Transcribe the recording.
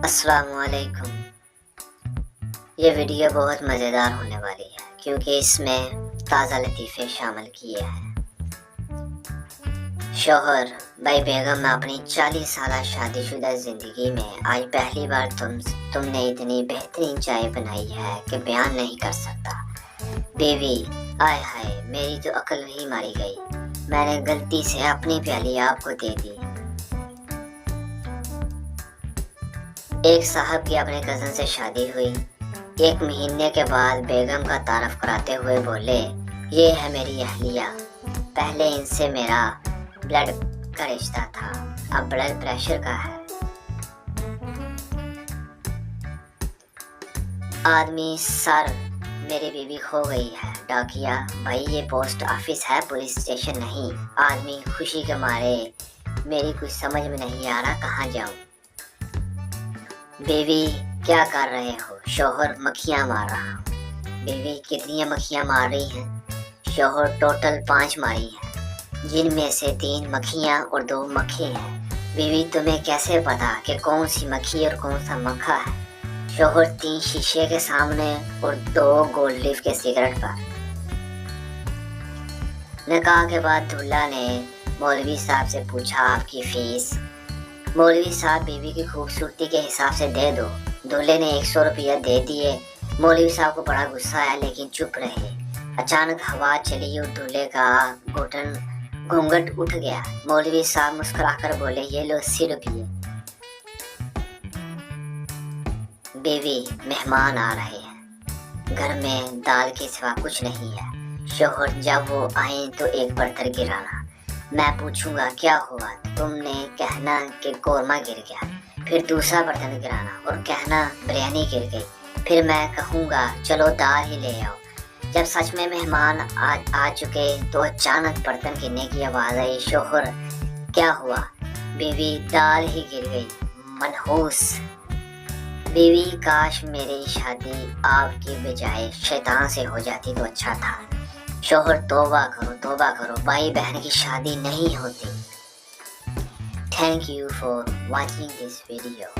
अस्सलाम वालेकुम। ये वीडियो बहुत मज़ेदार होने वाली है क्योंकि इसमें ताज़ा लतीफ़े शामिल किए हैं। शौहर भाई बेगम, मैं अपनी 40 साल शादीशुदा ज़िंदगी में आज पहली बार तुमने इतनी बेहतरीन चाय बनाई है कि बयान नहीं कर सकता। बीवी, आय हाय, मेरी तो अक्ल ही मारी गई। मैंने गलती से अपनी प्याली आपको दे दी। एक साहब की अपने कज़न से शादी हुई। 1 महीने के बाद बेगम का तारफ़ कराते हुए बोले, ये है मेरी अहलिया। पहले इनसे मेरा ब्लड का रिश्ता था, अब ब्लड प्रेशर का है। आदमी सर, मेरी बीवी खो गई है। डाकिया, भाई ये पोस्ट ऑफिस है, पुलिस स्टेशन नहीं। आदमी खुशी के मारे, मेरी कुछ समझ में नहीं आ रहा, कहाँ जाऊँ। बीवी, क्या कर रहे हो? शौहर, मक्खियाँ मार रहा हूँ। बीवी, कितनी मक्खियाँ मार रही हैं? शौहर, टोटल 5 मारी हैं, जिनमें से 3 मक्खियाँ और 2 मक्खे हैं। बीवी, तुम्हें कैसे पता कि कौन सी मक्खी और कौन सा मक्खा है? शौहर, 3 शीशे के सामने और 2 गोल्ड लीफ के सिगरेट पर। निकाह के बाद दूल्हा ने मौलवी साहब से पूछा, आपकी फीस? मौलवी साहब, बीवी की खूबसूरती के हिसाब से दे दो। दूल्हे ने 100 रुपया दे दिए। मौलवी साहब को बड़ा गुस्सा आया लेकिन चुप रहे। अचानक हवा चली और दूल्हे का घूंघट उठ गया। मौलवी साहब मुस्कुराकर बोले, ये लो 80 रुपये। बीवी, मेहमान आ रहे हैं, घर में दाल के सिवा कुछ नहीं है। शौहर, जब वो आए तो एक बर्तन गिराना, मैं पूछूंगा क्या हुआ, तुमने कहना कि कोरमा गिर गया। फिर दूसरा बर्तन गिराना और कहना बिरयानी गिर गई। फिर मैं कहूँगा चलो दाल ही ले आओ। जब सच में मेहमान आ चुके तो अचानक बर्तन गिरने की आवाज़ आई। शौहर, क्या हुआ? बीवी, दाल ही गिर गई। मनहूस। बीवी, काश मेरी शादी आपकी बजाय शैतान से हो जाती तो अच्छा था। शौहर, तौबा करो, भाई बहन की शादी नहीं होती। Thank you for watching this video.